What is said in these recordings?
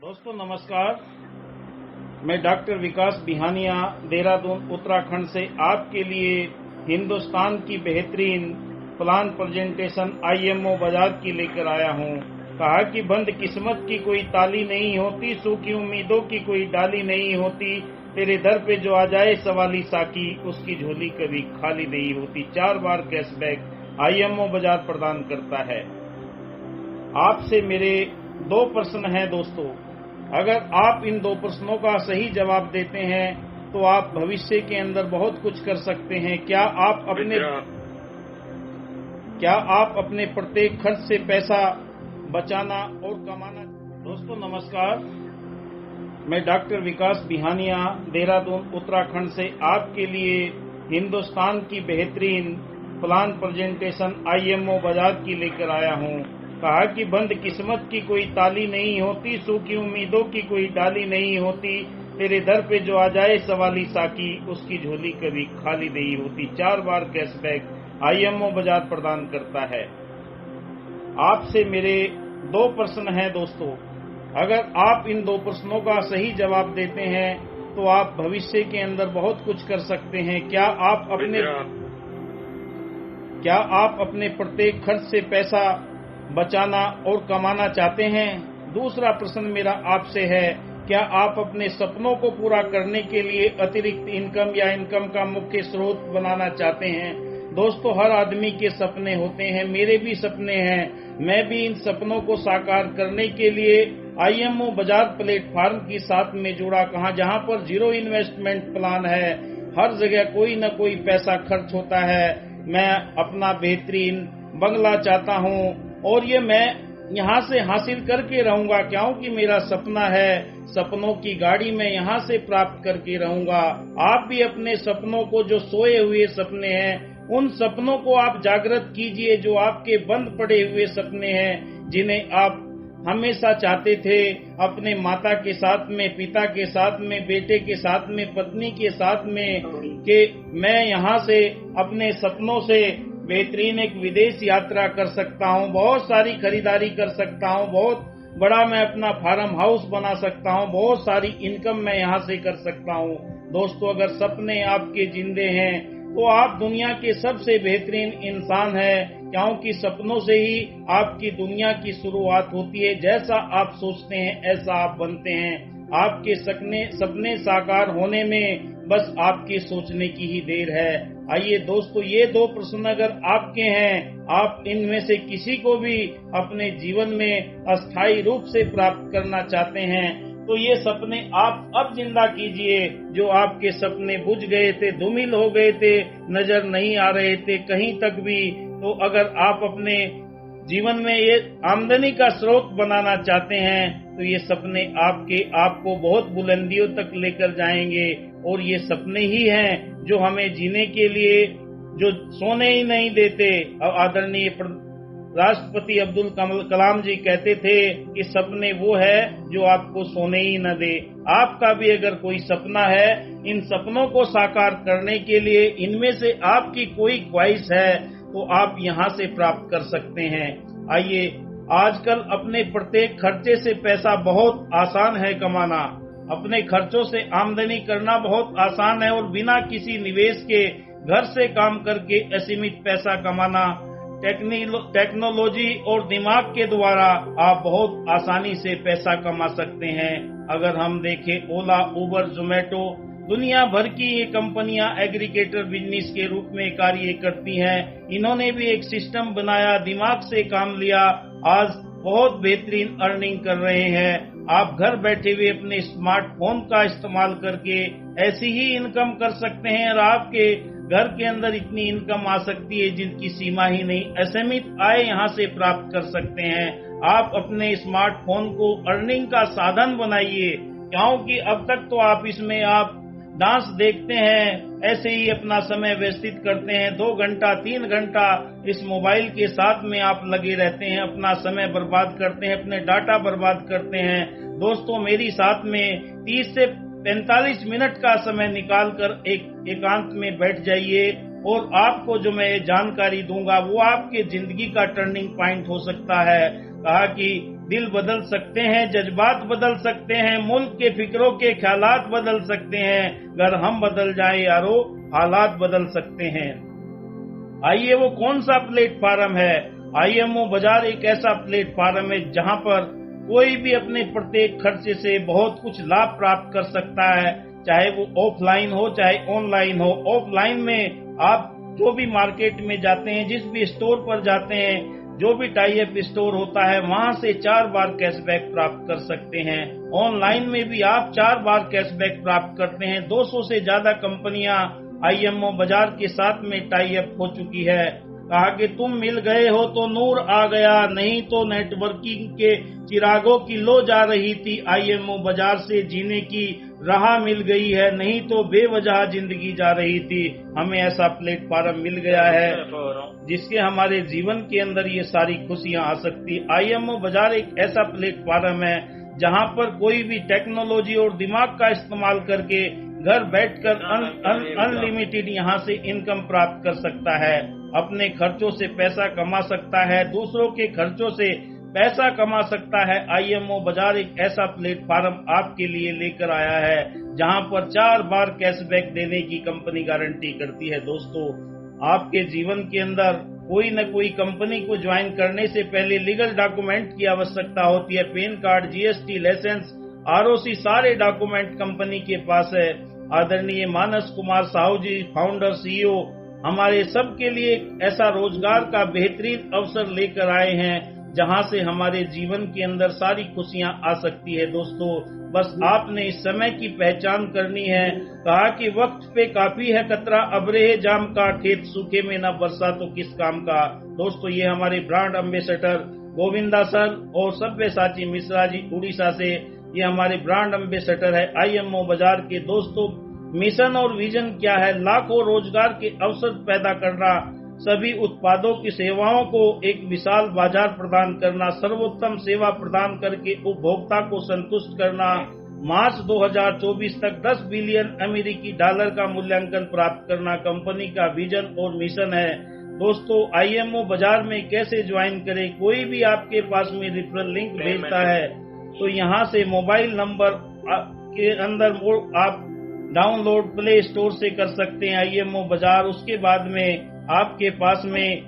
दोस्तों नमस्कार, मैं डॉक्टर विकास बिहानिया देहरादून उत्तराखंड से आपके लिए हिंदुस्तान की बेहतरीन प्लान प्रेजेंटेशन आईएमओ बजाज की लेकर आया हूं। कहा कि बंद किस्मत की कोई ताली नहीं होती, सूखी उम्मीदों की कोई डाली नहीं होती, तेरे दर पे जो आ जाए सवाली साकी उसकी झोली कभी खाली नहीं होती। 4 बार कैशबैक आईएमओ बजाज प्रदान करता है। आपसे मेरे 2 प्रश्न हैं दोस्तों। अगर आप इन 2 प्रश्नों का सही जवाब देते हैं तो आप भविष्य के अंदर बहुत कुछ कर सकते हैं। क्या आप अपने प्रत्येक खर्च से पैसा बचाना और कमाना। दोस्तों नमस्कार, मैं डॉक्टर विकास बिहानिया देहरादून उत्तराखंड से आपके लिए हिंदुस्तान की बेहतरीन प्लान प्रेजेंटेशन आईएमओ बजाज की लेकर आया हूं। कहा कि बंद किस्मत की कोई ताली नहीं होती, सूखी उम्मीदों की कोई डाली नहीं होती, तेरे दर पे जो आ जाए सवाली साकी उसकी झोली कभी खाली नहीं होती। 4 बार कैशबैक आईएमओ बजाज प्रदान करता है। आपसे मेरे 2 प्रश्न हैं दोस्तों। अगर आप इन 2 प्रश्नों का सही जवाब देते हैं तो आप भविष्य के अंदर बहुत कुछ कर सकते हैं। क्या आप अपने प्रत्येक खर्च से पैसा बचाना और कमाना चाहते हैं। दूसरा प्रश्न मेरा आपसे है, क्या आप अपने सपनों को पूरा करने के लिए अतिरिक्त इनकम या इनकम का मुख्य स्रोत बनाना चाहते हैं। दोस्तों, हर आदमी के सपने होते हैं, मेरे भी सपने हैं। मैं भी इन सपनों को साकार करने के लिए आईएमओ बजाज प्लेटफॉर्म के साथ में जुड़ा। जहां पर 0 इन्वेस्टमेंट प्लान है, हर जगह कोई न कोई पैसा खर्च होता है। मैं अपना बेहतरीन बंगला चाहता हूं और ये मैं यहाँ से हासिल करके रहूंगा, क्योंकि मेरा सपना है। सपनों की गाड़ी मैं यहाँ से प्राप्त करके रहूंगा। आप भी अपने सपनों को, जो सोए हुए सपने हैं, उन सपनों को आप जागृत कीजिए। जो आपके बंद पड़े हुए सपने हैं, जिन्हें आप हमेशा चाहते थे, अपने माता के साथ में, पिता के साथ में, बेटे के साथ में, पत्नी के साथ में, कि मैं यहाँ से अपने सपनों से बेहतरीन एक विदेश यात्रा कर सकता हूँ, बहुत सारी खरीदारी कर सकता हूँ, बहुत बड़ा मैं अपना फार्म हाउस बना सकता हूँ, बहुत सारी इनकम मैं यहाँ से कर सकता हूँ। दोस्तों, अगर सपने आपके जिंदे हैं तो आप दुनिया के सबसे बेहतरीन इंसान हैं, क्योंकि सपनों से ही आपकी दुनिया की शुरुआत होती है। जैसा आप सोचते हैं ऐसा आप बनते हैं। आपके सपने साकार होने में बस आपके सोचने की ही देर है। आइए दोस्तों, ये 2 प्रश्न अगर आपके हैं, आप इनमें से किसी को भी अपने जीवन में अस्थायी रूप से प्राप्त करना चाहते हैं, तो ये सपने आप अब जिंदा कीजिए। जो आपके सपने बुझ गए थे, धूमिल हो गए थे, नजर नहीं आ रहे थे कहीं तक भी, तो अगर आप अपने जीवन में ये आमदनी का स्रोत बनाना चाहते हैं, तो ये सपने आपको बहुत बुलंदियों तक लेकर जाएंगे। और ये सपने ही हैं जो हमें जीने के लिए, जो सोने ही नहीं देते। आदरणीय राष्ट्रपति अब्दुल कलाम जी कहते थे कि सपने वो है जो आपको सोने ही न दे। आपका भी अगर कोई सपना है, इन सपनों को साकार करने के लिए इनमें से आपकी कोई ख्वाहिश है, तो आप यहाँ से प्राप्त कर सकते हैं। आइए, आजकल अपने प्रत्येक खर्चे से पैसा बहुत आसान है कमाना। अपने खर्चों से आमदनी करना बहुत आसान है और बिना किसी निवेश के घर से काम करके असीमित पैसा कमाना। टेक्नोलॉजी और दिमाग के द्वारा आप बहुत आसानी से पैसा कमा सकते हैं। अगर हम देखें, ओला, उबर, जोमेटो, दुनिया भर की ये कंपनियां एग्रीगेटर बिजनेस के रूप में कार्य करती हैं। इन्होंने भी एक सिस्टम बनाया, दिमाग से काम लिया, आज बहुत बेहतरीन अर्निंग कर रहे हैं। आप घर बैठे हुए अपने स्मार्टफोन का इस्तेमाल करके ऐसी ही इनकम कर सकते हैं और आपके घर के अंदर इतनी इनकम आ सकती है जिनकी सीमा ही नहीं। असीमित आय यहाँ से प्राप्त कर सकते हैं। आप अपने स्मार्टफोन को अर्निंग का साधन बनाइए, क्योंकि अब तक तो आप इसमें डांस देखते हैं, ऐसे ही अपना समय व्यतीत करते हैं। 2 घंटा 3 घंटा इस मोबाइल के साथ में आप लगे रहते हैं, अपना समय बर्बाद करते हैं, अपने डाटा बर्बाद करते हैं। दोस्तों, मेरी साथ में 30 से 45 मिनट का समय निकालकर एकांत में बैठ जाइए और आपको जो मैं जानकारी दूंगा वो आपके जिंदगी का टर्निंग पॉइंट हो सकता है। कहा कि दिल बदल सकते हैं, जज्बात बदल सकते हैं, मुल्क के फिक्रों के ख्यालात बदल सकते हैं। अगर हम बदल जाए यारो, हालात बदल सकते हैं। आइए, वो कौन सा प्लेटफार्म है? आईएमओ बाजार एक ऐसा प्लेटफार्म है जहां पर कोई भी अपने प्रत्येक खर्चे से बहुत कुछ लाभ प्राप्त कर सकता है, चाहे वो ऑफलाइन हो चाहे ऑनलाइन हो। ऑफलाइन में आप जो भी मार्केट में जाते हैं, जिस भी स्टोर पर जाते हैं, जो भी टाई अप स्टोर होता है, वहां से 4 बार कैशबैक प्राप्त कर सकते हैं। ऑनलाइन में भी आप 4 बार कैशबैक प्राप्त करते हैं। 200 से ज्यादा कंपनियां आईएमओ बाजार के साथ में टाई अप हो चुकी है। कहा कि तुम मिल गए हो तो नूर आ गया, नहीं तो नेटवर्किंग के चिरागों की लो जा रही थी। आईएमओ बाजार से जीने की राह मिल गई है, नहीं तो बेवजह जिंदगी जा रही थी। हमें ऐसा प्लेटफार्म मिल गया है जिसके हमारे जीवन के अंदर ये सारी खुशियां आ सकती। आईएमओ बाजार एक ऐसा प्लेटफार्म है जहां पर कोई भी टेक्नोलॉजी और दिमाग का इस्तेमाल करके घर बैठकर अनलिमिटेड यहां से इनकम प्राप्त कर सकता है, अपने खर्चों से पैसा कमा सकता है, दूसरों के खर्चों से पैसा कमा सकता है। आईएमओ बाजार एक ऐसा प्लेटफार्म आपके लिए लेकर आया है जहां पर 4 बार कैशबैक देने की कंपनी गारंटी करती है। दोस्तों, आपके जीवन के अंदर कोई न कोई कंपनी को ज्वाइन करने से पहले लीगल डॉक्यूमेंट की आवश्यकता होती है। PAN card, GST, licence, ROC, सारे डॉक्यूमेंट कंपनी के पास है। आदरणीय मानस कुमार साहू जी, फाउंडर सीईओ, हमारे सबके लिए एक ऐसा रोजगार का बेहतरीन अवसर लेकर आए हैं जहां से हमारे जीवन के अंदर सारी खुशियां आ सकती है। दोस्तों, बस आपने इस समय की पहचान करनी है। कहा कि वक्त पे काफी है कतरा, अब रहे जाम का, खेत सूखे में न बरसा तो किस काम का। दोस्तों, ये हमारे ब्रांड एम्बेसडर गोविंदा सर और सब्यसाची मिश्रा जी उड़ीसा से, ये हमारे ब्रांड एम्बेसडर है आईएमओ बाजार के। दोस्तों, मिशन और विजन क्या है? लाखों रोजगार के अवसर पैदा करना, सभी उत्पादों की सेवाओं को एक विशाल बाजार प्रदान करना, सर्वोत्तम सेवा प्रदान करके उपभोक्ता को संतुष्ट करना, मार्च 2024 तक 10 बिलियन अमेरिकी डॉलर का मूल्यांकन प्राप्त करना कंपनी का विजन और मिशन है। दोस्तों, आईएमओ बाजार में कैसे ज्वाइन करें? कोई भी आपके पास में रेफरल लिंक भेजता है तो यहां से मोबाइल नंबर के अंदर आप डाउनलोड प्ले स्टोर से कर सकते हैं आईएमओ बाजार। उसके बाद में आपके पास में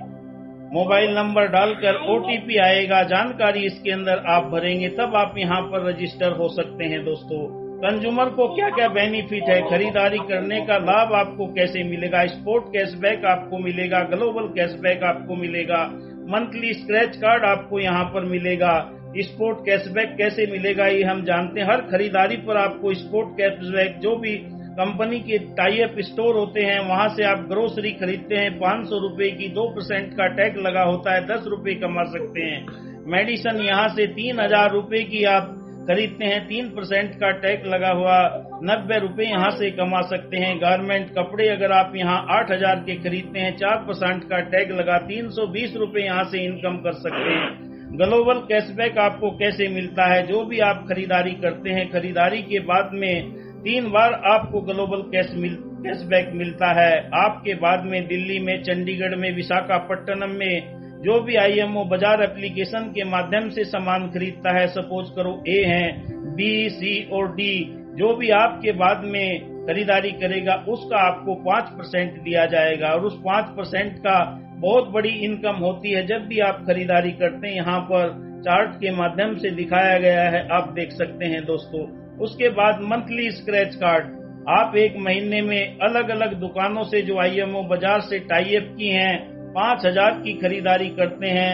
मोबाइल नंबर डालकर ओटीपी आएगा, जानकारी इसके अंदर आप भरेंगे, तब आप यहां पर रजिस्टर हो सकते हैं। दोस्तों, कंज्यूमर को क्या क्या बेनिफिट है? खरीदारी करने का लाभ आपको कैसे मिलेगा? स्पोर्ट कैशबैक आपको मिलेगा, ग्लोबल कैशबैक आपको मिलेगा, मंथली स्क्रैच कार्ड आपको यहां पर मिलेगा। स्पोर्ट कैशबैक कैसे मिलेगा ये हम जानते हैं। हर खरीदारी पर आपको स्पोर्ट कैशबैक, जो भी कंपनी के टाई अप स्टोर होते हैं वहां से आप ग्रोसरी खरीदते हैं, 500 रुपए की 2% का टैग लगा होता है, 10 रुपए कमा सकते हैं। मेडिसिन यहां से 3000 रुपए की आप खरीदते हैं, 3% का टैग लगा हुआ 90 रुपए यहां से कमा सकते हैं। गारमेंट कपड़े अगर आप यहां 8000 के खरीदते हैं, 4% का टैग लगा 320 रुपए यहां से इनकम कर सकते हैं। ग्लोबल कैशबैक आपको कैसे मिलता है? जो भी आप खरीदारी करते हैं, खरीदारी के बाद में 3 बार आपको ग्लोबल कैशबैक मिलता है। आपके बाद में दिल्ली में, चंडीगढ़ में, विशाखापट्टनम में जो भी आईएमओ बाजार एप्लीकेशन के माध्यम से सामान खरीदता है, सपोज करो ए हैं, बी, सी और डी, जो भी आपके बाद में खरीदारी करेगा उसका आपको 5% दिया जाएगा। और उस 5% का बहुत बड़ी इनकम होती है जब भी आप खरीदारी करते हैं। यहाँ पर चार्ट के माध्यम से दिखाया गया है, आप देख सकते हैं दोस्तों। उसके बाद मंथली स्क्रैच कार्ड, आप एक महीने में अलग अलग दुकानों से जो आईएमओ बाजार से टाई अप की हैं 5000 की खरीदारी करते हैं,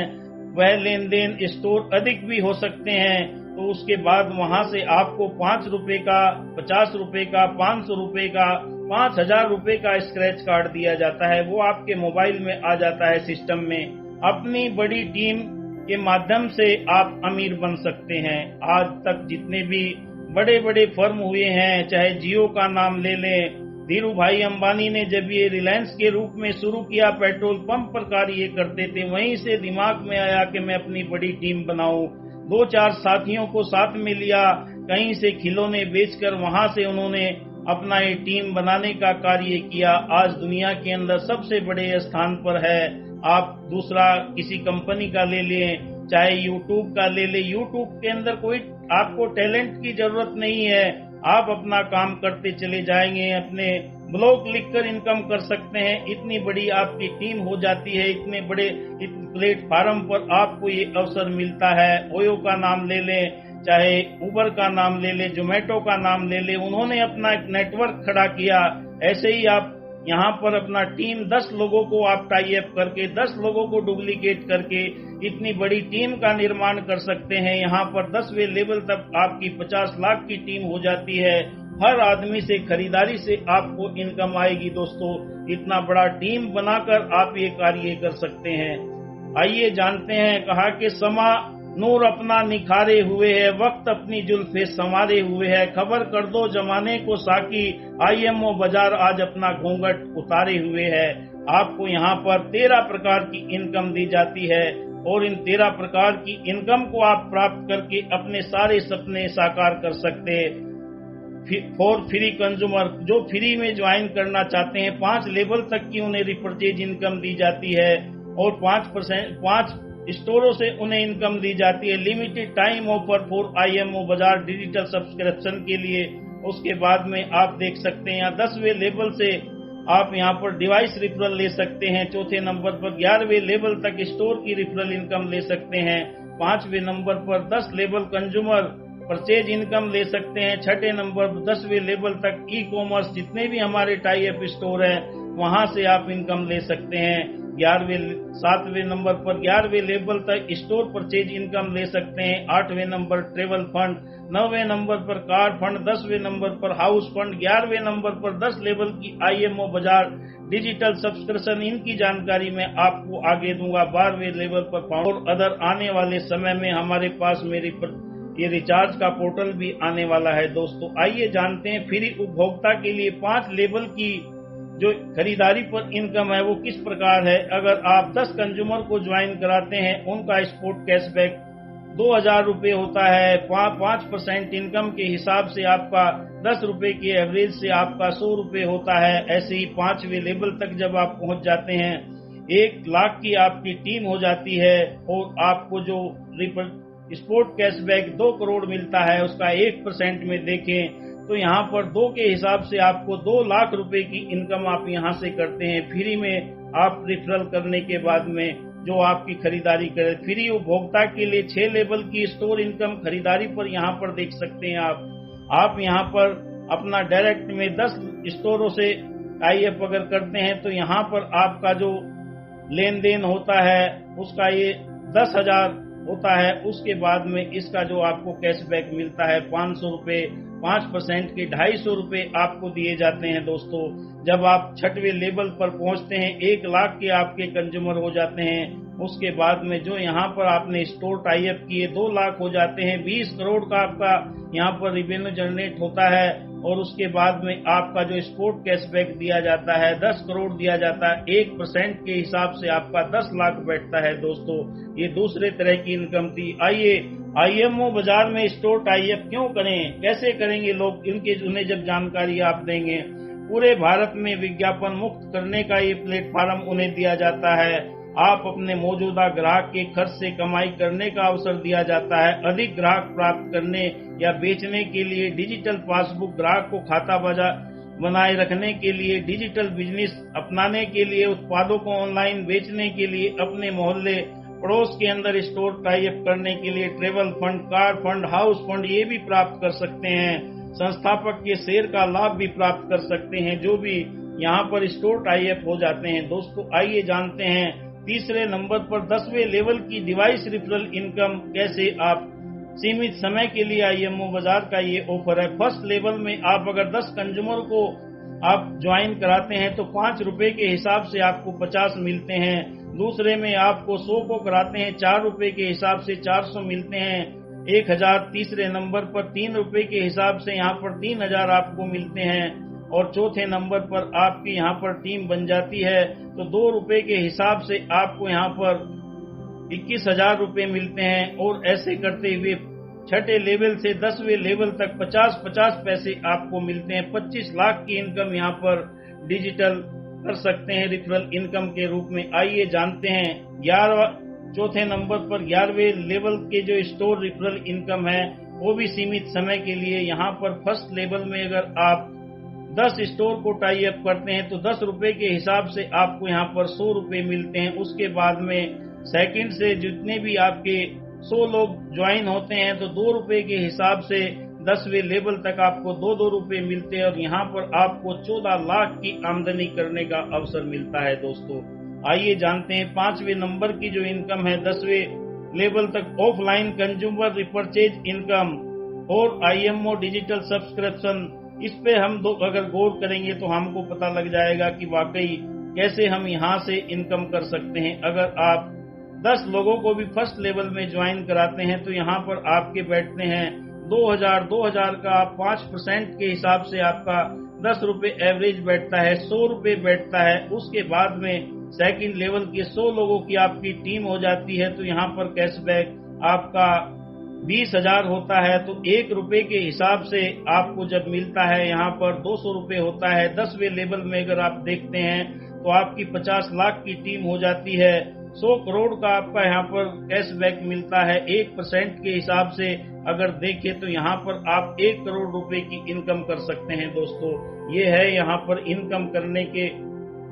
वह लेन देन स्टोर अधिक भी हो सकते हैं, तो उसके बाद वहां से आपको 5 रुपए का, 50 रुपए का, 500 रुपए का, 5000 रुपए का स्क्रैच कार्ड दिया जाता है। वो आपके मोबाइल में आ जाता है सिस्टम में। अपनी बड़ी टीम के माध्यम से आप अमीर बन सकते हैं। आज तक जितने भी बड़े बड़े फर्म हुए हैं, चाहे जियो का नाम ले लें, धीरू भाई अंबानी ने जब ये रिलायंस के रूप में शुरू किया, पेट्रोल पंप पर कार्य ये करते थे, वहीं से दिमाग में आया कि मैं अपनी बड़ी टीम बनाऊं। 2-4 साथियों को साथ में लिया, कहीं से खिलौने बेचकर वहां से उन्होंने अपना ये टीम बनाने का कार्य किया। आज दुनिया के अंदर सबसे बड़े स्थान पर है। आप दूसरा किसी कंपनी का ले लें, चाहे यूट्यूब का ले ले, यूट्यूब के अंदर कोई आपको टैलेंट की जरूरत नहीं है, आप अपना काम करते चले जाएंगे, अपने ब्लॉग लिखकर इनकम कर सकते हैं। इतनी बड़ी आपकी टीम हो जाती है, इतने बड़े प्लेटफार्म पर आपको ये अवसर मिलता है। ओयो का नाम ले लें, चाहे उबर का नाम ले लें, जोमेटो का नाम ले लें, उन्होंने अपना एक नेटवर्क खड़ा किया। ऐसे ही आप यहाँ पर अपना टीम 10 लोगों को आप टाई अप करके 10 लोगों को डुप्लीकेट करके इतनी बड़ी टीम का निर्माण कर सकते हैं। यहाँ पर 10वें लेवल तक आपकी 50 लाख की टीम हो जाती है। हर आदमी से खरीदारी से आपको इनकम आएगी दोस्तों। इतना बड़ा टीम बनाकर आप ये कार्य कर सकते हैं। आइए जानते हैं, कहा कि समा नूर अपना निखारे हुए है, वक्त अपनी जुल्फे संवारे हुए है, खबर कर दो जमाने को साकी, आईएमओ बाजार आज अपना घूंघट उतारे हुए है। आपको यहाँ पर 13 प्रकार की इनकम दी जाती है और इन 13 प्रकार की इनकम को आप प्राप्त करके अपने सारे सपने साकार कर सकते हैं। फॉर फ्री कंज्यूमर, जो फ्री में ज्वाइन करना चाहते हैं, 5 लेवल तक की उन्हें रिपर्चेज इनकम दी जाती है और 5% स्टोरों से उन्हें इनकम दी जाती है। Limited time offer for IMO बाजार डिजिटल सब्सक्रिप्शन के लिए। उसके बाद में आप देख सकते हैं यहाँ 10वें लेवल से आप यहाँ पर डिवाइस रिफरल ले सकते हैं। चौथे नंबर पर 11वें लेवल तक स्टोर की रिफरल इनकम ले सकते हैं। 5वें नंबर पर 10 लेवल कंज्यूमर परचेज इनकम ले सकते हैं। 6ठे नंबर पर 10वें लेवल तक ई कॉमर्स, जितने भी हमारे टाई अप स्टोर हैं वहां से आप इनकम ले सकते हैं। 7वें नंबर पर 11वें लेवल तक स्टोर परचेज इनकम ले सकते हैं। 8वें नंबर ट्रेवल फंड, 9वें नंबर पर कार फंड, 10वें नंबर पर हाउस फंड, 11वें नंबर पर 10 लेवल की आईएमओ बाजार डिजिटल सब्सक्रिप्शन। इनकी जानकारी मैं आपको आगे दूंगा। 12वें लेवल पर और अदर आने वाले समय में हमारे पास ये रिचार्ज का पोर्टल भी आने वाला है दोस्तों। आइए जानते हैं फ्री उपभोक्ता के लिए 5 लेवल की जो खरीदारी पर इनकम है वो किस प्रकार है। अगर आप 10 कंज्यूमर को ज्वाइन कराते हैं, उनका स्पोर्ट कैशबैक 2000 रुपये होता है। 5% इनकम के हिसाब से आपका 10 रुपये की एवरेज से आपका 100 रुपये होता है। ऐसे ही 5वें लेवल तक जब आप पहुंच जाते हैं, 1 लाख की आपकी टीम हो जाती है और आपको जो स्पोर्ट कैशबैक 2 करोड़ मिलता है, उसका 1% में देखें तो यहाँ पर 2 के हिसाब से आपको 2 लाख रुपए की इनकम आप यहाँ से करते हैं। फ्री में आप रिफरल करने के बाद में जो आपकी खरीदारी करें। फ्री उपभोक्ता के लिए 6 लेवल की स्टोर इनकम खरीदारी पर यहाँ पर देख सकते हैं आप यहाँ पर अपना डायरेक्ट में 10 स्टोरों से टाई अप अगर करते हैं तो यहाँ पर आपका जो लेन देन होता है उसका ये 10,000 होता है। उसके बाद में इसका जो आपको कैशबैक मिलता है 500 रुपये, 5% के 250 रुपये आपको दिए जाते हैं दोस्तों। जब आप 6वें लेवल पर पहुंचते हैं, 1 लाख के आपके कंज्यूमर हो जाते हैं। उसके बाद में जो यहाँ पर आपने स्टोर टाई अप किए 2 लाख हो जाते हैं। 20 करोड़ का आपका यहाँ पर रेवेन्यू जनरेट होता है और उसके बाद में आपका जो स्पोर्ट कैशबैक दिया जाता है 10 करोड़ दिया जाता है। 1% के हिसाब से आपका 10 लाख बैठता है दोस्तों। ये दूसरे तरह की इनकम थी। आइए आईएमओ बाजार में स्टोर टाई अप क्यों करें, कैसे करेंगे लोग, उन्हें जब जानकारी आप देंगे। पूरे भारत में विज्ञापन मुक्त करने का ये प्लेटफार्म उन्हें दिया जाता है। आप अपने मौजूदा ग्राहक के खर्च से कमाई करने का अवसर दिया जाता है। अधिक ग्राहक प्राप्त करने या बेचने के लिए डिजिटल पासबुक, ग्राहक को खाता बनाए रखने के लिए, डिजिटल बिजनेस अपनाने के लिए, उत्पादों को ऑनलाइन बेचने के लिए, अपने मोहल्ले पड़ोस के अंदर स्टोर टाई अप करने के लिए travel fund, car fund, house fund ये भी प्राप्त कर सकते हैं। संस्थापक के शेयर का लाभ भी प्राप्त कर सकते हैं जो भी यहाँ पर स्टोर टाई अप हो जाते हैं दोस्तों। आइए जानते हैं तीसरे नंबर पर 10वें लेवल की डिवाइस रिफरल इनकम कैसे आप सीमित समय के लिए आईएमओ बाजार का ये ऑफर है। फर्स्ट लेवल में आप अगर 10 कंज्यूमर को आप ज्वाइन कराते हैं तो 5 रुपए के हिसाब से आपको 50 मिलते हैं। दूसरे में आपको 100 को कराते हैं 4 रुपए के हिसाब से 400 मिलते हैं। 1000 तीसरे नंबर पर 3 रुपए के हिसाब से यहाँ पर 3000 आपको मिलते हैं। और चौथे नंबर पर आपकी यहाँ पर टीम बन जाती है तो 2 रुपए के हिसाब से आपको यहाँ पर 21,000 रुपए मिलते हैं। और ऐसे करते हुए 6ठे लेवल से 10वें लेवल तक 50-50 पैसे आपको मिलते हैं। 25 लाख की इनकम यहाँ पर डिजिटल कर सकते हैं रिफरल इनकम के रूप में। आइए जानते हैं चौथे नंबर पर 11वें लेवल के जो स्टोर रेफरल इनकम है वो भी सीमित समय के लिए। यहाँ पर फर्स्ट लेवल में अगर आप 10 स्टोर को टाई अप करते हैं तो 10 रुपए के हिसाब से आपको यहाँ पर 100 रुपए मिलते हैं। उसके बाद में सेकंड से जितने भी आपके 100 लोग ज्वाइन होते हैं तो 2 रुपए के हिसाब से 10वें लेवल तक आपको 2-2 रुपए मिलते हैं और यहाँ पर आपको 14 लाख की आमदनी करने का अवसर मिलता है। दोस्तों आइए जानते हैं 5वें नंबर की जो इनकम है 10वें लेवल तक ऑफलाइन कंज्यूमर रिपर्चेज इनकम और IMO डिजिटल सब्सक्रिप्शन। इस पे हम अगर गौर करेंगे तो हमको पता लग जाएगा कि वाकई कैसे हम यहाँ से इनकम कर सकते हैं। अगर आप 10 लोगों को भी फर्स्ट लेवल में ज्वाइन कराते हैं तो यहाँ पर आपके बैठते हैं 2000 का 5% के हिसाब से आपका 10 रुपए एवरेज बैठता है, 100 रुपए बैठता है। उसके बाद में सेकंड लेवल के 100 लोगों की आपकी टीम हो जाती है तो यहाँ पर कैशबैक आपका 20,000 होता है। तो 1 रुपए के हिसाब से आपको जब मिलता है यहाँ पर 200 रुपए होता है। 10वें लेवल में अगर आप देखते हैं तो आपकी 50 लाख की टीम हो जाती है। 100 करोड़ का आपका यहाँ पर कैशबैक मिलता है। 1% के हिसाब से अगर देखें तो यहाँ पर आप 1 करोड़ रुपए की इनकम कर सकते हैं। दोस्तों ये है यहाँ पर इनकम करने के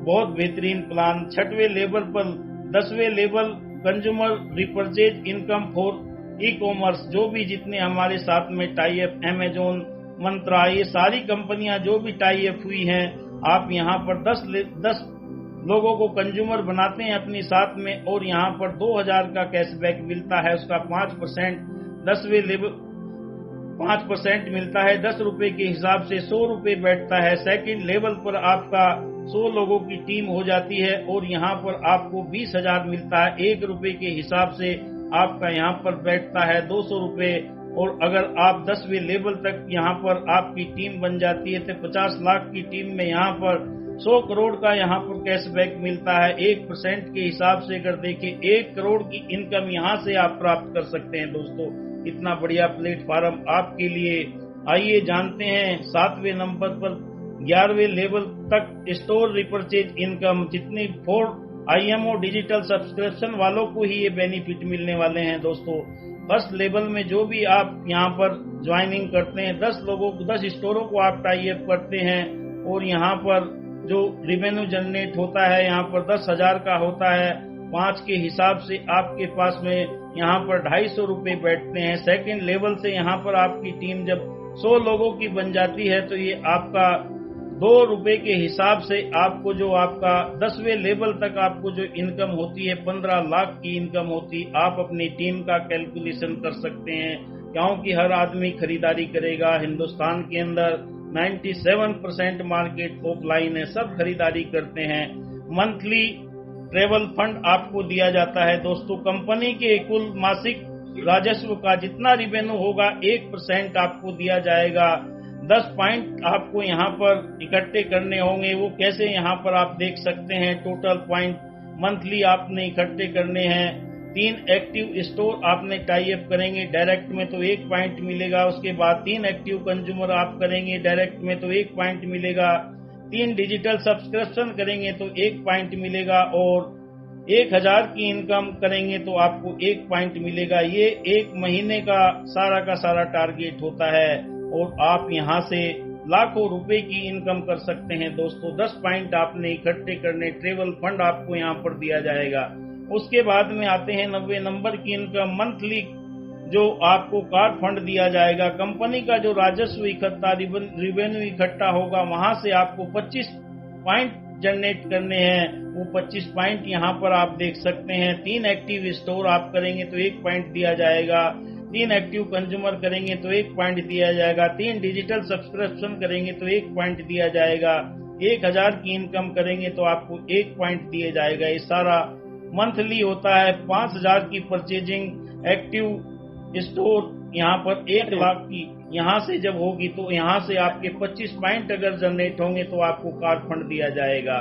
बहुत बेहतरीन प्लान। 6वें लेवल पर 10वें level consumer repurchase income for e-commerce. जो भी जितने हमारे साथ में टाई अप अमेजोन, मंत्रा, ये सारी कंपनियां जो भी टाई अप हुई हैं, आप यहाँ पर 10 लोगों को कंज्यूमर बनाते हैं अपने साथ में और यहाँ पर 2000 का कैशबैक मिलता है। उसका 5% 10वें लेवल 5% मिलता है। 10 रुपए के हिसाब से 100 रुपए बैठता है। सेकंड लेवल पर आपका 100 लोगों की टीम हो जाती है और यहाँ पर आपको 20,000 मिलता है। 1 रुपए के हिसाब से आपका यहाँ पर बैठता है 200 रुपए। और अगर आप 10वें लेवल तक यहाँ पर आपकी टीम बन जाती है तो 50 लाख की टीम में यहाँ पर 100 करोड़ का यहाँ पर कैशबैक मिलता है। 1% के हिसाब से अगर देखें 1 करोड़ की इनकम यहाँ से आप प्राप्त कर सकते हैं। दोस्तों इतना बढ़िया प्लेटफॉर्म आपके लिए। आइए जानते हैं 7वें नंबर पर 11वें लेवल तक स्टोर रिपर्चेज इनकम। जितनी 4 IMO डिजिटल सब्सक्रिप्शन वालों को ही ये बेनिफिट मिलने वाले हैं। दोस्तों फर्स्ट लेवल में जो भी आप यहाँ पर ज्वाइनिंग करते हैं 10 लोगों को 10 स्टोरों को आप टाई अप करते हैं और यहाँ पर जो रेवेन्यू जनरेट होता है यहाँ पर 10,000 का होता है। 5 के हिसाब से आपके पास में यहाँ पर 250 रुपए बैठते हैं। सेकंड लेवल से यहाँ पर आपकी टीम जब 100 लोगों की बन जाती है तो ये आपका 2 रुपए के हिसाब से आपको जो आपका 10वें लेवल तक आपको जो इनकम होती है 15 लाख की इनकम होती। आप अपनी टीम का कैलकुलेशन कर सकते हैं क्योंकि हर आदमी खरीदारी करेगा। हिंदुस्तान के अंदर 97% मार्केट ऑफलाइन है, सब खरीदारी करते हैं। मंथली ट्रेवल फंड आपको दिया जाता है। दोस्तों कंपनी के कुल मासिक राजस्व का जितना रिवेन्यू होगा 1% आपको दिया जाएगा। 10 पॉइंट आपको यहाँ पर इकट्ठे करने होंगे। वो कैसे यहाँ पर आप देख सकते हैं। टोटल पॉइंट मंथली आपने इकट्ठे करने हैं। 3 एक्टिव स्टोर आपने टाई अप करेंगे डायरेक्ट में तो 1 पॉइंट मिलेगा। उसके बाद 3 एक्टिव कंज्यूमर आप करेंगे डायरेक्ट में तो 1 पॉइंट मिलेगा। 3 डिजिटल सब्सक्रिप्शन करेंगे तो 1 पॉइंट मिलेगा और 1000 की इनकम करेंगे तो आपको 1 पॉइंट मिलेगा। ये 1 महीने का सारा टारगेट होता है और आप यहाँ से लाखों रुपए की इनकम कर सकते हैं। दोस्तों 10 पॉइंट आपने इकट्ठे करने, ट्रेवल फंड आपको यहाँ पर दिया जाएगा। उसके बाद में आते हैं 90 नंबर की इनकम। मंथली जो आपको कार फंड दिया जाएगा, कंपनी का जो राजस्व इकट्ठा रिवेन्यू इकट्ठा होगा वहां से आपको 25 पॉइंट जनरेट करने हैं। वो 25 पॉइंट यहाँ पर आप देख सकते हैं। 3 एक्टिव स्टोर आप करेंगे तो 1 पॉइंट दिया जाएगा। 3 एक्टिव कंज्यूमर करेंगे तो 1 पॉइंट दिया जाएगा। 3 डिजिटल सब्सक्रिप्शन करेंगे तो 1 पॉइंट दिया जाएगा। 1000 की इनकम करेंगे तो आपको 1 पॉइंट दिया जाएगा। ये सारा मंथली होता है। 5000 की परचेजिंग एक्टिव स्टोर यहाँ पर 1 लाख की यहाँ से जब होगी तो यहाँ से आपके 25 पॉइंट अगर जनरेट होंगे तो आपको कार फंड दिया जाएगा।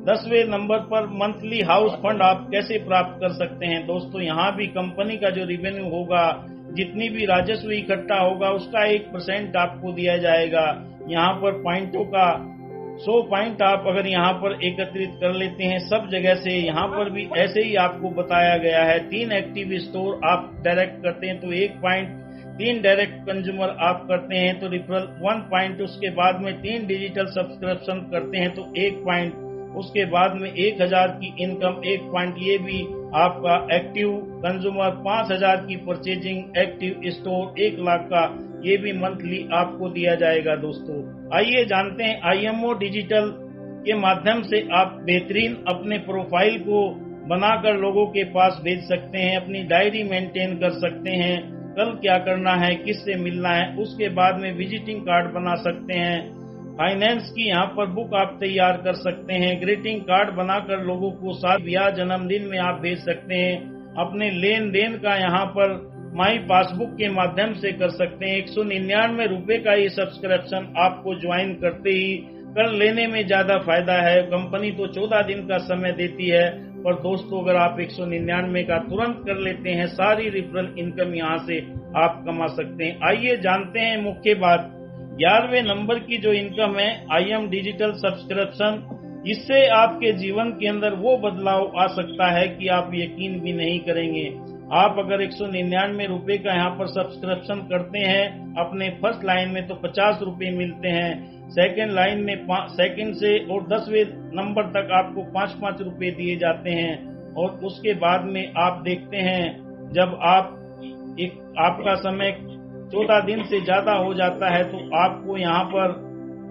10वें नंबर पर मंथली हाउस फंड आप कैसे प्राप्त कर सकते हैं। दोस्तों यहाँ भी कंपनी का जो रिवेन्यू होगा, जितनी भी राजस्व इकट्ठा होगा उसका 1% आपको दिया जाएगा। यहाँ पर पॉइंटों का 100 पॉइंट आप अगर यहाँ पर एकत्रित कर लेते हैं सब जगह से, यहाँ पर भी ऐसे ही आपको बताया गया है। 3 एक्टिव स्टोर आप डायरेक्ट करते हैं तो 1 पॉइंट, 3 डायरेक्ट कंज्यूमर आप करते हैं तो रिफरल 1 पॉइंट, उसके बाद में 3 डिजिटल सब्सक्रिप्शन करते हैं तो 1 पॉइंट, उसके बाद में 1000 की इनकम 1 पॉइंट, ये भी आपका एक्टिव कंज्यूमर, 5000 की परचेजिंग एक्टिव स्टोर, 1 लाख का, ये भी मंथली आपको दिया जाएगा दोस्तों। आइए जानते हैं आईएमओ डिजिटल के माध्यम से आप बेहतरीन अपने प्रोफाइल को बनाकर लोगों के पास भेज सकते हैं, अपनी डायरी मेंटेन कर सकते हैं, कल क्या करना है, किससे मिलना है, उसके बाद में विजिटिंग कार्ड बना सकते हैं, फाइनेंस की यहाँ पर बुक आप तैयार कर सकते हैं, ग्रीटिंग कार्ड बनाकर लोगों को साथ या जन्मदिन में आप भेज सकते हैं, अपने लेन देन का यहाँ पर माई पासबुक के माध्यम से कर सकते हैं। 199 रुपए का ये सब्सक्रिप्शन आपको ज्वाइन करते ही कर लेने में ज्यादा फायदा है। कंपनी तो 14 दिन का समय देती है, पर दोस्तों अगर आप 199 का तुरंत कर लेते हैं, सारी रिफरल इनकम यहाँ से आप कमा सकते हैं। आइए जानते हैं मुख्य बात, 11वें नंबर की जो इनकम है आईएम डिजिटल सब्सक्रिप्शन, इससे आपके जीवन के अंदर वो बदलाव आ सकता है कि आप यकीन भी नहीं करेंगे। आप अगर 199 रुपए का यहाँ पर सब्सक्रिप्शन करते हैं, अपने फर्स्ट लाइन में तो 50 रुपए मिलते हैं, सेकंड लाइन में सेकंड से और 10वें नंबर तक आपको 5-5 रुपए दिए जाते हैं, और उसके बाद में आप देखते हैं जब आपका समय 14 दिन से ज्यादा हो जाता है तो आपको यहाँ पर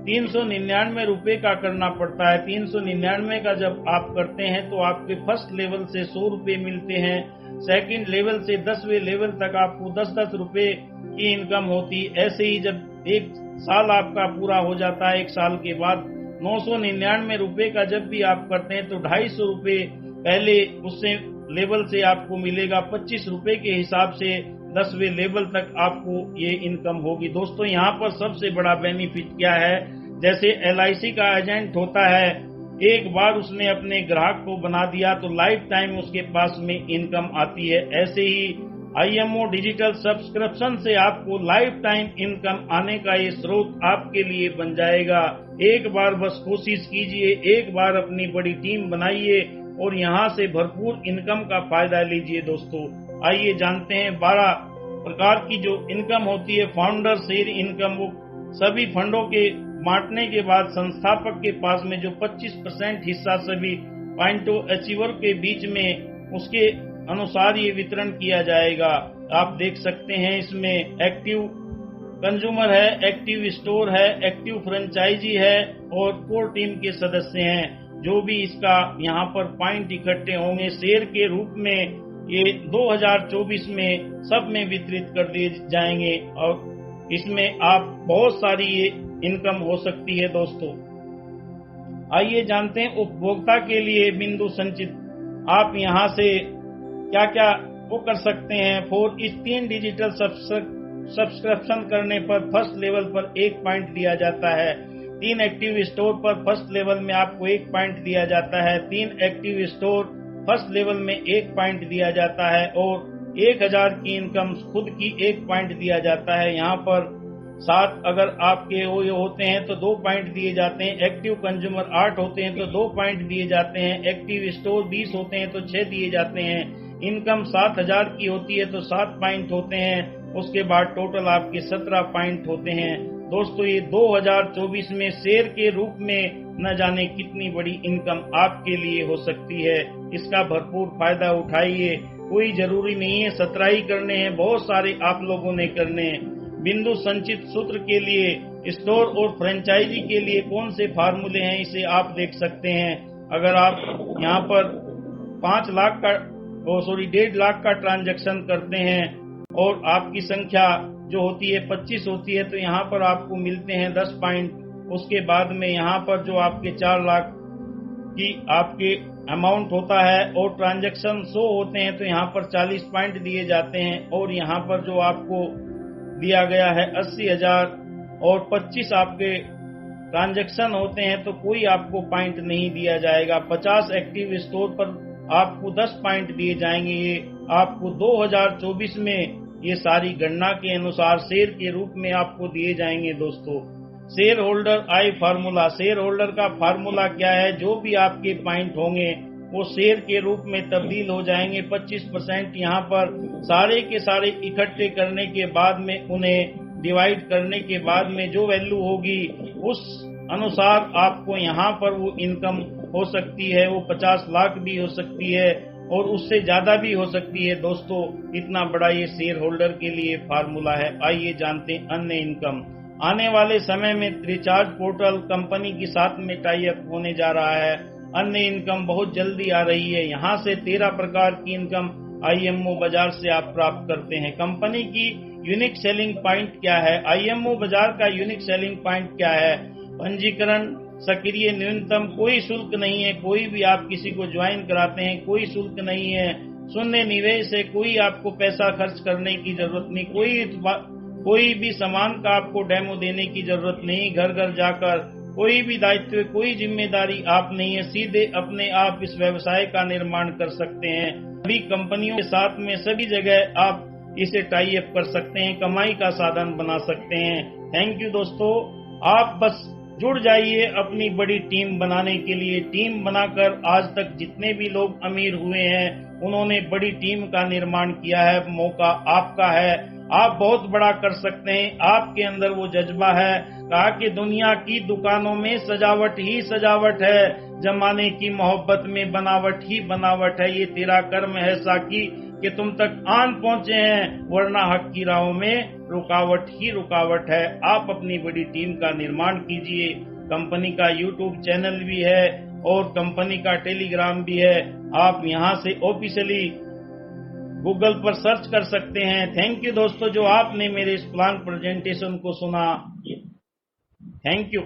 399 रुपए का करना पड़ता है। 399 का जब आप करते हैं तो आपके फर्स्ट लेवल से 100 रुपए मिलते हैं, सेकंड लेवल से 10वें लेवल तक आपको 10-10 रुपए की इनकम होती है। ऐसे ही जब 1 साल आपका पूरा हो जाता है, 1 साल के बाद 999 रुपए का जब भी आप करते हैं तो 250 रुपए पहले उससे लेवल से आपको मिलेगा, 25 रुपए के हिसाब से 10वें लेवल तक आपको ये इनकम होगी। दोस्तों यहाँ पर सबसे बड़ा बेनिफिट क्या है, जैसे LIC का एजेंट होता है, एक बार उसने अपने ग्राहक को बना दिया तो लाइफ टाइम उसके पास में इनकम आती है। ऐसे ही आईएमओ डिजिटल सब्सक्रिप्शन से आपको लाइफ टाइम इनकम आने का ये स्रोत आपके लिए बन जाएगा। एक बार बस कोशिश कीजिए, एक बार अपनी बड़ी टीम बनाइए और यहाँ से भरपूर इनकम का फायदा लीजिए। दोस्तों आइए जानते हैं 12 प्रकार की जो इनकम होती है। फाउंडर शेयर इनकम, वो सभी फंडों के बांटने के बाद संस्थापक के पास में जो 25% हिस्सा सभी पॉइंटो अचीवर के बीच में, उसके अनुसार ये वितरण किया जाएगा। आप देख सकते हैं इसमें एक्टिव कंज्यूमर है, एक्टिव स्टोर है, एक्टिव फ्रेंचाइजी है और कोर टीम के सदस्य हैं। जो भी इसका यहाँ पर पॉइंट इकट्ठे होंगे शेयर के रूप में, ये 2024 में सब में वितरित कर दिए जाएंगे और इसमें आप बहुत सारी ये इनकम हो सकती है। दोस्तों आइए जानते हैं उपभोक्ता के लिए बिंदु संचित, आप यहाँ से क्या क्या वो कर सकते हैं। इस 3 डिजिटल सब्सक्रिप्शन करने पर फर्स्ट लेवल पर 1 पॉइंट दिया जाता है, 3 एक्टिव स्टोर पर फर्स्ट लेवल में आपको 1 पॉइंट दिया जाता है, 3 एक्टिव स्टोर फर्स्ट लेवल में 1 पॉइंट दिया जाता है और 1000 की इनकम खुद की 1 पॉइंट दिया जाता है। यहाँ पर 7 अगर आपके होते हैं तो 2 पॉइंट दिए जाते हैं, एक्टिव कंज्यूमर 8 होते हैं तो 2 पॉइंट दिए जाते हैं, एक्टिव स्टोर 20 होते हैं तो 6 दिए जाते हैं, इनकम 7000 की होती है तो 7 पॉइंट होते हैं, उसके बाद टोटल आपके 17 पॉइंट होते हैं। दोस्तों ये 2024 में शेयर के रूप में न जाने कितनी बड़ी इनकम आपके लिए हो सकती है, इसका भरपूर फायदा उठाइए। कोई जरूरी नहीं है 17 ही करने हैं, बहुत सारे आप लोगों ने करने हैं। बिंदु संचित सूत्र के लिए स्टोर और फ्रेंचाइजी के लिए कौन से फार्मूले हैं, इसे आप देख सकते हैं। अगर आप यहाँ पर 1.5 लाख का ट्रांजैक्शन करते हैं और आपकी संख्या जो होती है 25 होती है तो यहाँ पर आपको मिलते हैं 10 पॉइंट। उसके बाद में यहाँ पर जो आपके 4 लाख की आपके अमाउंट होता है और ट्रांजैक्शन 100 होते हैं तो यहाँ पर 40 पॉइंट दिए जाते हैं और यहाँ पर जो आपको दिया गया है 80,000 और 25 आपके ट्रांजैक्शन होते हैं तो कोई आपको पॉइंट नहीं दिया जाएगा। 50 एक्टिव स्टोर पर आपको 10 पॉइंट दिए जाएंगे। ये आपको 2024 में ये सारी गणना के अनुसार शेयर के रूप में आपको दिए जाएंगे। दोस्तों शेयर होल्डर आई फार्मूला। शेयर होल्डर का फार्मूला क्या है? जो भी आपके पॉइंट होंगे वो शेयर के रूप में तब्दील हो जाएंगे। 25% यहाँ पर सारे के सारे इकट्ठे करने के बाद में, उन्हें डिवाइड करने के बाद में जो वैल्यू होगी उस अनुसार आपको यहाँ पर वो इनकम हो सकती है। वो 50 लाख भी हो सकती है और उससे ज्यादा भी हो सकती है। दोस्तों, इतना बड़ा ये शेयर होल्डर के लिए फार्मूला है। आइए जानते हैं अन्य इनकम। आने वाले समय में रिचार्ज पोर्टल कंपनी के साथ में टाई अप होने जा रहा है। अन्य इनकम बहुत जल्दी आ रही है। यहाँ से 13 प्रकार की इनकम आईएमओ बाजार से आप प्राप्त करते हैं। कंपनी की यूनिक सेलिंग पॉइंट क्या है? आईएमओ बाजार का यूनिक सेलिंग पॉइंट क्या है? पंजीकरण, सक्रिय, न्यूनतम कोई शुल्क नहीं है। कोई भी आप किसी को ज्वाइन कराते हैं कोई शुल्क नहीं है। शून्य निवेश है, कोई आपको पैसा खर्च करने की जरूरत नहीं। कोई भी सामान का आपको डेमो देने की जरूरत नहीं। घर घर जाकर कोई भी दायित्व, कोई जिम्मेदारी आप नहीं है। सीधे अपने आप इस व्यवसाय का निर्माण कर सकते हैं। सभी कंपनियों के साथ में सभी जगह आप इसे टाई अप कर सकते हैं, कमाई का साधन बना सकते हैं। थैंक यू दोस्तों। आप बस जुड़ जाइए अपनी बड़ी टीम बनाने के लिए। टीम बनाकर आज तक जितने भी लोग अमीर हुए हैं उन्होंने बड़ी टीम का निर्माण किया है। मौका आपका है, आप बहुत बड़ा कर सकते हैं। आपके अंदर वो जज्बा है। कहा कि दुनिया की दुकानों में सजावट ही सजावट है, जमाने की मोहब्बत में बनावट ही बनावट है। ये तेरा कर्म है साकी कि तुम तक आन पहुंचे हैं, वरना हक की राहों में रुकावट ही रुकावट है। आप अपनी बड़ी टीम का निर्माण कीजिए। कंपनी का यूट्यूब चैनल भी है और कंपनी का टेलीग्राम भी है। आप यहां से ऑफिशियली गूगल पर सर्च कर सकते हैं। थैंक यू दोस्तों, जो आपने मेरे इस प्लान प्रेजेंटेशन को सुना। Thank you.